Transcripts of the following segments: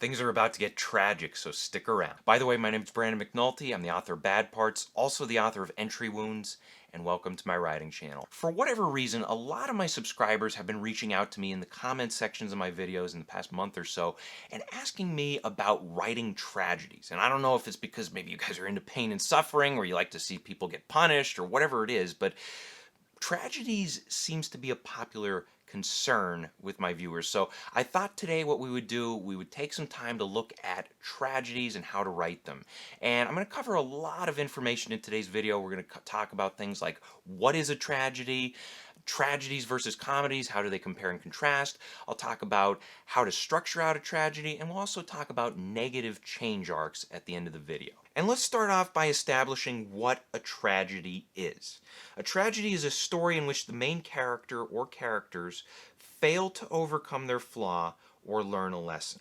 Things are about to get tragic, so stick around. By the way, my name is Brandon McNulty. I'm the author of Bad Parts, also the author of Entry Wounds, and welcome to my writing channel. For whatever reason, a lot of my subscribers have been reaching out to me in the comment sections of my videos in the past month or so and asking me about writing tragedies. And I don't know if it's because maybe you guys are into pain and suffering or you like to see people get punished or whatever it is, but tragedies seems to be a popular concern with my viewers. So I thought today what we would do, we would take some time to look at tragedies and how to write them. And I'm going to cover a lot of information in today's video. We're going to talk about things like what is a tragedy, tragedies versus comedies, how do they compare and contrast. I'll talk about how to structure out a tragedy, and we'll also talk about negative change arcs at the end of the video. And let's start off by establishing what a tragedy is. A tragedy is a story in which the main character or characters fail to overcome their flaw or learn a lesson.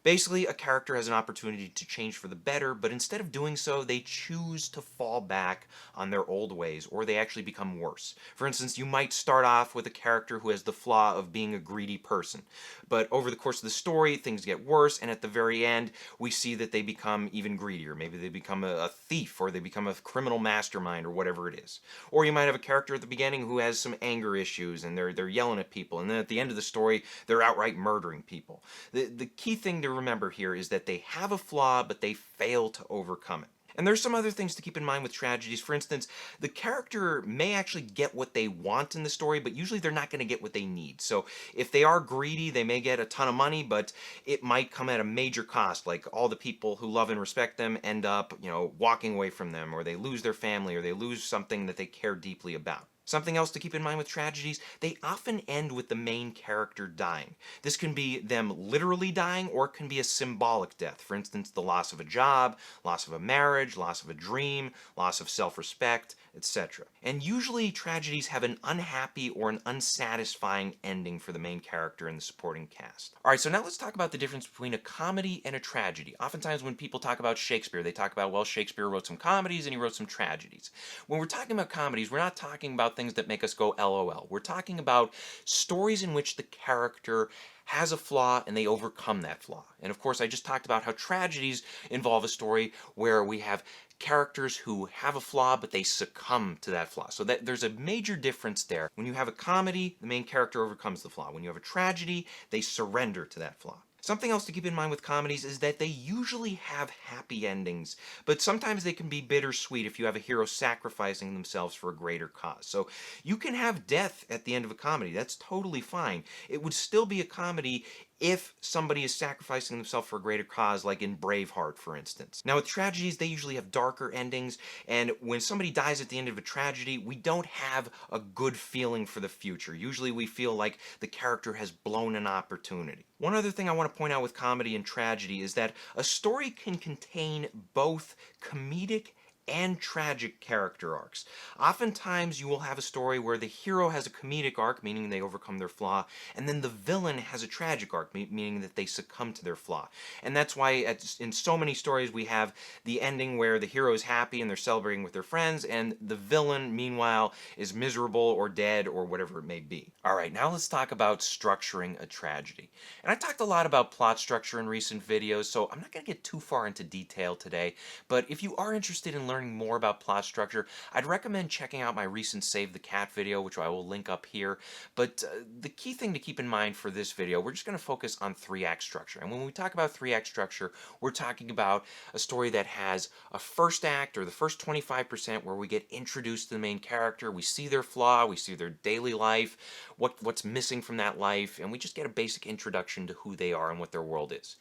Basically, a character has an opportunity to change for the better, but instead of doing so, they choose to fall back on their old ways, or they actually become worse. For instance, you might start off with a character who has the flaw of being a greedy person, but over the course of the story, things get worse, and at the very end, we see that they become even greedier. Maybe they become a thief, or they become a criminal mastermind, or whatever it is. Or you might have a character at the beginning who has some anger issues, and they're yelling at people, and then at the end of the story, they're outright murdering people. The key thing to remember here is that they have a flaw, but they fail to overcome it. And there's some other things to keep in mind with tragedies. For instance, the character may actually get what they want in the story, but usually they're not going to get what they need. So if they are greedy, they may get a ton of money, but it might come at a major cost. Like all the people who love and respect them end up, walking away from them, or they lose their family, or they lose something that they care deeply about. Something else to keep in mind with tragedies, they often end with the main character dying. This can be them literally dying, or it can be a symbolic death. For instance, the loss of a job, loss of a marriage, loss of a dream, loss of self-respect, etc. And usually tragedies have an unhappy or an unsatisfying ending for the main character and the supporting cast. Alright, so now let's talk about the difference between a comedy and a tragedy. Oftentimes when people talk about Shakespeare, they talk about, well, Shakespeare wrote some comedies and he wrote some tragedies. When we're talking about comedies, we're not talking about things that make us go LOL. We're talking about stories in which the character has a flaw and they overcome that flaw. And of course, I just talked about how tragedies involve a story where we have characters who have a flaw but they succumb to that flaw. So that there's a major difference there. When you have a comedy, the main character overcomes the flaw. When you have a tragedy, they surrender to that flaw. Something else to keep in mind with comedies is that they usually have happy endings, but sometimes they can be bittersweet if you have a hero sacrificing themselves for a greater cause. So you can have death at the end of a comedy. That's totally fine. It would still be a comedy if somebody is sacrificing themselves for a greater cause, like in Braveheart, for instance. Now, with tragedies, they usually have darker endings, and when somebody dies at the end of a tragedy, we don't have a good feeling for the future. Usually we feel like the character has blown an opportunity. One other thing I want to point out with comedy and tragedy is that a story can contain both comedic and tragic character arcs. Oftentimes you will have a story where the hero has a comedic arc, meaning they overcome their flaw, and then the villain has a tragic arc, meaning that they succumb to their flaw. And that's why in so many stories we have the ending where the hero is happy and they're celebrating with their friends, and the villain, meanwhile, is miserable or dead or whatever it may be. Alright, now let's talk about structuring a tragedy. And I talked a lot about plot structure in recent videos, so I'm not going to get too far into detail today, but if you are interested in learning more about plot structure, I'd recommend checking out my recent Save the Cat video, which I will link up here. But the key thing to keep in mind for this video, we're just going to focus on 3-act structure. And when we talk about 3-act structure, we're talking about a story that has a first act, or the first 25%, where we get introduced to the main character, we see their flaw, we see their daily life, what's missing from that life, and we just get a basic introduction to who they are and what their world is.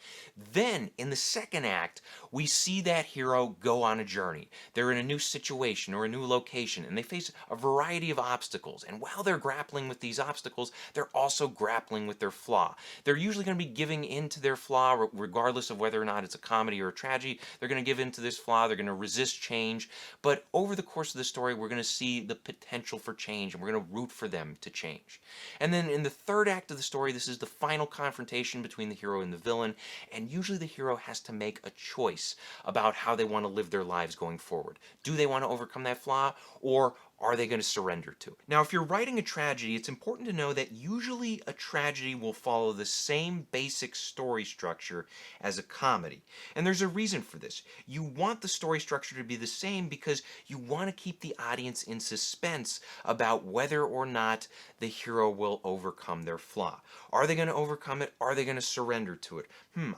Then, in the second act, we see that hero go on a journey. They're in a new situation or a new location, and they face a variety of obstacles. And while they're grappling with these obstacles, they're also grappling with their flaw. They're usually going to be giving in to their flaw, regardless of whether or not it's a comedy or a tragedy. They're going to give in to this flaw. They're going to resist change. But over the course of the story, we're going to see the potential for change, and we're going to root for them to change. And then in the third act of the story, this is the final confrontation between the hero and the villain, and usually the hero has to make a choice about how they want to live their lives going forward. Do they want to overcome that flaw, or Are they going to surrender to it? Now, if you're writing a tragedy, it's important to know that usually a tragedy will follow the same basic story structure as a comedy. And there's a reason for this. You want the story structure to be the same because you want to keep the audience in suspense about whether or not the hero will overcome their flaw. Are they going to overcome it? Are they going to surrender to it?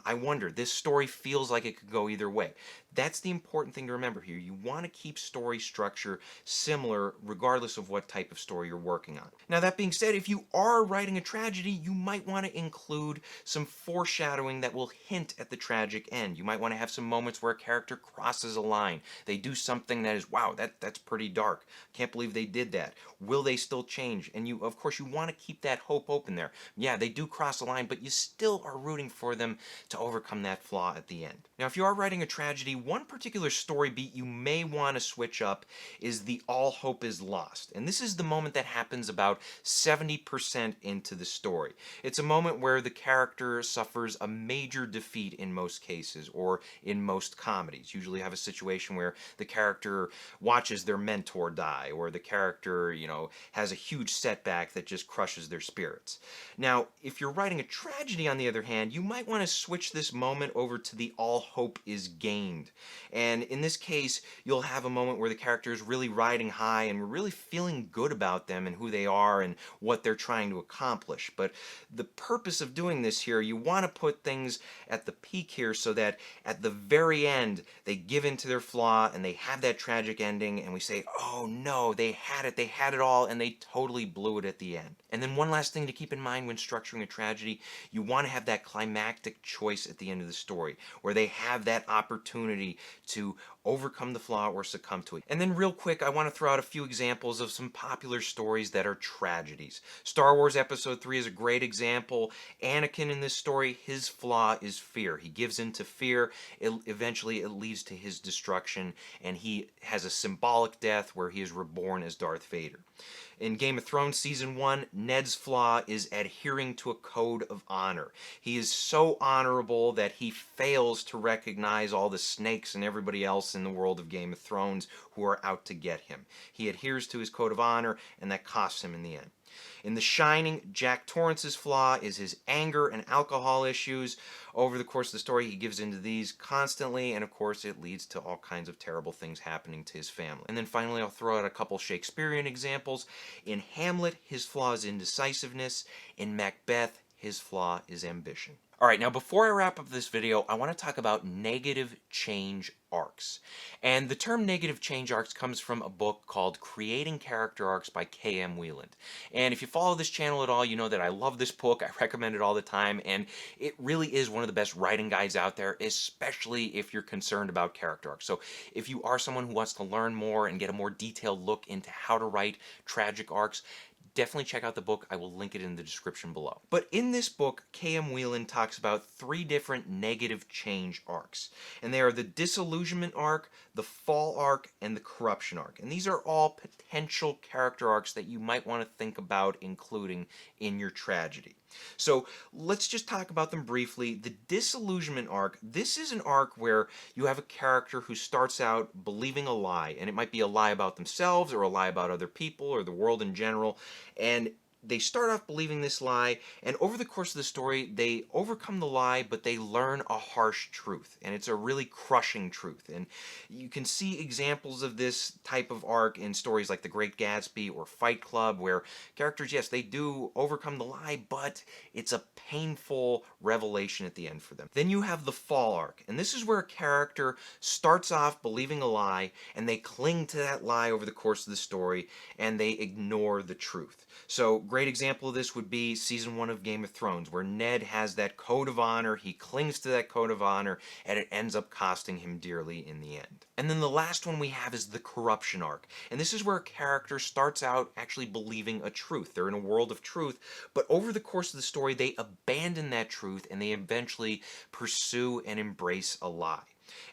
I wonder. This story feels like it could go either way. That's the important thing to remember here. You want to keep story structure similar regardless of what type of story you're working on. Now, that being said, if you are writing a tragedy, you might want to include some foreshadowing that will hint at the tragic end. You might want to have some moments where a character crosses a line. They do something that is, wow, that's pretty dark. Can't believe they did that. Will they still change? And you, of course, you want to keep that hope open there. Yeah, they do cross a line, but you still are rooting for them to overcome that flaw at the end. Now, if you are writing a tragedy, one particular story beat you may want to switch up is the all hope is lost. And this is the moment that happens about 70% into the story. It's a moment where the character suffers a major defeat in most cases, or in most comedies. Usually you have a situation where the character watches their mentor die, or the character, has a huge setback that just crushes their spirits. Now, if you're writing a tragedy, on the other hand, you might want to switch this moment over to the all hope is gained. And in this case, you'll have a moment where the character is really riding high and we're really feeling good about them and who they are and what they're trying to accomplish. But the purpose of doing this here, you want to put things at the peak here so that at the very end, they give in to their flaw and they have that tragic ending and we say, oh no, they had it all, and they totally blew it at the end. And then one last thing to keep in mind when structuring a tragedy, you want to have that climactic choice at the end of the story where they have that opportunity to overcome the flaw or succumb to it. And then real quick, I want to throw out a few examples of some popular stories that are tragedies. Star Wars Episode 3 is a great example. Anakin in this story, his flaw is fear. He gives in to fear. Eventually it leads to his destruction, and he has a symbolic death where he is reborn as Darth Vader. In Game of Thrones Season 1, Ned's flaw is adhering to a code of honor. He is so honorable that he fails to recognize all the snakes and everybody else in the world of Game of Thrones who are out to get him. He adheres to his code of honor, and that costs him in the end. In The Shining, Jack Torrance's flaw is his anger and alcohol issues. Over the course of the story, he gives into these constantly, and of course it leads to all kinds of terrible things happening to his family. And then finally, I'll throw out a couple Shakespearean examples. In Hamlet, his flaw is indecisiveness. In Macbeth, his flaw is ambition. Alright, now before I wrap up this video, I want to talk about negative change arcs. And the term negative change arcs comes from a book called Creating Character Arcs by K.M. Wieland. And if you follow this channel at all, you know that I love this book. I recommend it all the time, and it really is one of the best writing guides out there, especially if you're concerned about character arcs. So if you are someone who wants to learn more and get a more detailed look into how to write tragic arcs, definitely check out the book. I will link it in the description below. But in this book, K.M. Wieland talks about 3 different negative change arcs. And they are the disillusionment arc, the fall arc, and the corruption arc. And these are all potential character arcs that you might want to think about including in your tragedy. So let's just talk about them briefly. The disillusionment arc, this is an arc where you have a character who starts out believing a lie, and it might be a lie about themselves or a lie about other people or the world in general, and they start off believing this lie, and over the course of the story, they overcome the lie, but they learn a harsh truth, and it's a really crushing truth. And you can see examples of this type of arc in stories like The Great Gatsby or Fight Club, where characters, yes, they do overcome the lie, but it's a painful revelation at the end for them. Then you have the fall arc, and this is where a character starts off believing a lie, and they cling to that lie over the course of the story, and they ignore the truth. So, great example of this would be Season 1 of Game of Thrones, where Ned has that code of honor, he clings to that code of honor, and it ends up costing him dearly in the end. And then the last one we have is the corruption arc, and this is where a character starts out actually believing a truth. They're in a world of truth, but over the course of the story, they abandon that truth, and they eventually pursue and embrace a lie.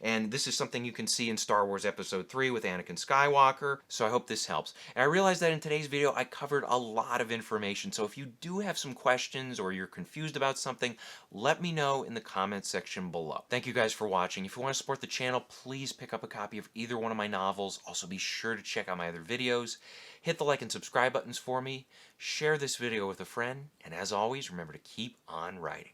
And this is something you can see in Star Wars Episode 3 with Anakin Skywalker, so I hope this helps. And I realize that in today's video I covered a lot of information, so if you do have some questions or you're confused about something, let me know in the comments section below. Thank you guys for watching. If you want to support the channel, please pick up a copy of either one of my novels. Also be sure to check out my other videos. Hit the like and subscribe buttons for me, share this video with a friend, and as always, remember to keep on writing.